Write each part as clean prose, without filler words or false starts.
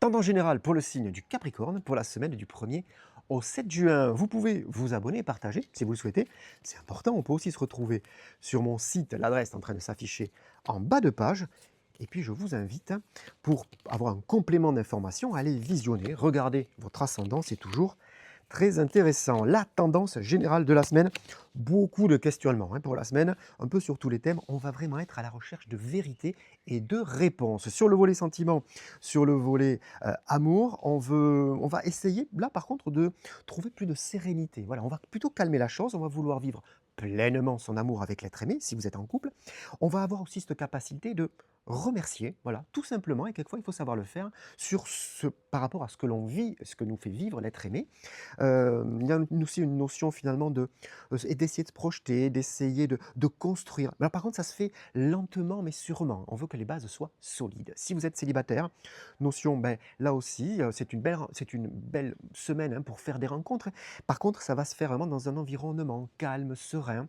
Tendance générale pour le signe du Capricorne pour la semaine du 1er au 7 juin. Vous pouvez vous abonner et partager si vous le souhaitez. C'est important. On peut aussi se retrouver sur mon site. L'adresse est en train de s'afficher en bas de page. Et puis je vous invite, pour avoir un complément d'information, à aller visionner, regarder votre ascendant. C'est toujours très intéressant. La tendance générale de la semaine, beaucoup de questionnements pour la semaine, un peu sur tous les thèmes. On va vraiment être à la recherche de vérité et de réponses. Sur le volet sentiment, sur le volet amour, on va essayer, là par contre, de trouver plus de sérénité. Voilà, on va plutôt calmer la chose, on va vouloir vivre pleinement son amour avec l'être aimé, si vous êtes en couple. On va avoir aussi cette capacité de remercier, voilà, tout simplement, et quelquefois il faut savoir le faire par rapport à ce que l'on vit, ce que nous fait vivre l'être aimé. Il y a aussi une notion finalement et d'essayer de se projeter, d'essayer de construire. Mais alors par contre, ça se fait lentement mais sûrement. On veut que les bases soient solides. Si vous êtes célibataire, notion, là aussi, c'est une belle semaine pour faire des rencontres. Par contre, ça va se faire vraiment dans un environnement calme, serein.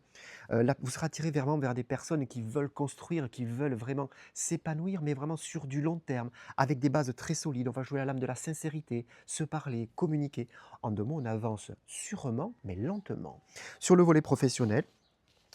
Là, vous serez attiré vraiment vers des personnes qui veulent construire, qui veulent vraiment s'épanouir, mais vraiment sur du long terme, avec des bases très solides. On va jouer la lame de la sincérité, se parler, communiquer. En 2 mots, on avance sûrement, mais lentement. Sur le volet professionnel,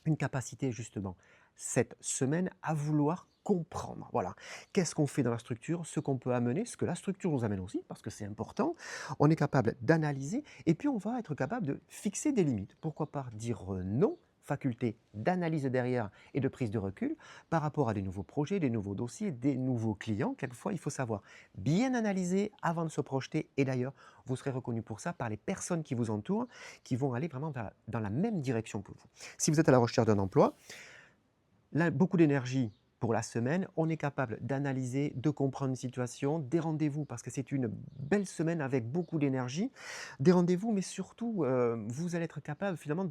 une capacité justement, cette semaine, à vouloir comprendre. Voilà. Qu'est-ce qu'on fait dans la structure, ce qu'on peut amener, ce que la structure nous amène aussi, parce que c'est important. On est capable d'analyser et puis on va être capable de fixer des limites. Pourquoi pas dire non, faculté d'analyse derrière et de prise de recul par rapport à des nouveaux projets, des nouveaux dossiers, des nouveaux clients. Quelquefois, il faut savoir bien analyser avant de se projeter. Et d'ailleurs, vous serez reconnu pour ça par les personnes qui vous entourent, qui vont aller vraiment dans la même direction que vous. Si vous êtes à la recherche d'un emploi, là, beaucoup d'énergie pour la semaine. On est capable d'analyser, de comprendre une situation, des rendez-vous, parce que c'est une belle semaine avec beaucoup d'énergie. Des rendez-vous, mais surtout, vous allez être capable finalement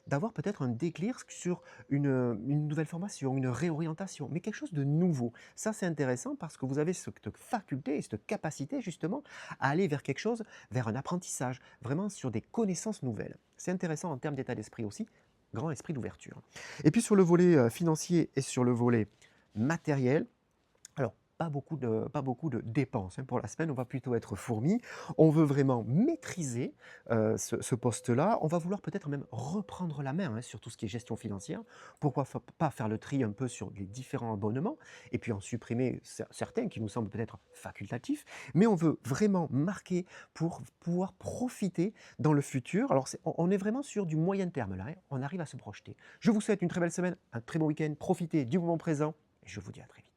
d'avoir peut-être un déclic sur une nouvelle formation, une réorientation, mais quelque chose de nouveau. Ça, c'est intéressant parce que vous avez cette faculté et cette capacité justement à aller vers quelque chose, vers un apprentissage, vraiment sur des connaissances nouvelles. C'est intéressant en termes d'état d'esprit aussi, grand esprit d'ouverture. Et puis sur le volet financier et sur le volet matériel, alors pas beaucoup de dépenses pour la semaine, on va plutôt être fourmi. On veut vraiment maîtriser ce poste-là. On va vouloir peut-être même reprendre la main sur tout ce qui est gestion financière. Pourquoi pas faire le tri un peu sur les différents abonnements et puis en supprimer certains qui nous semblent peut-être facultatifs. Mais on veut vraiment marquer pour pouvoir profiter dans le futur. Alors on est vraiment sur du moyen terme là, on arrive à se projeter. Je vous souhaite une très belle semaine, un très bon week-end. Profitez du moment présent et je vous dis à très vite.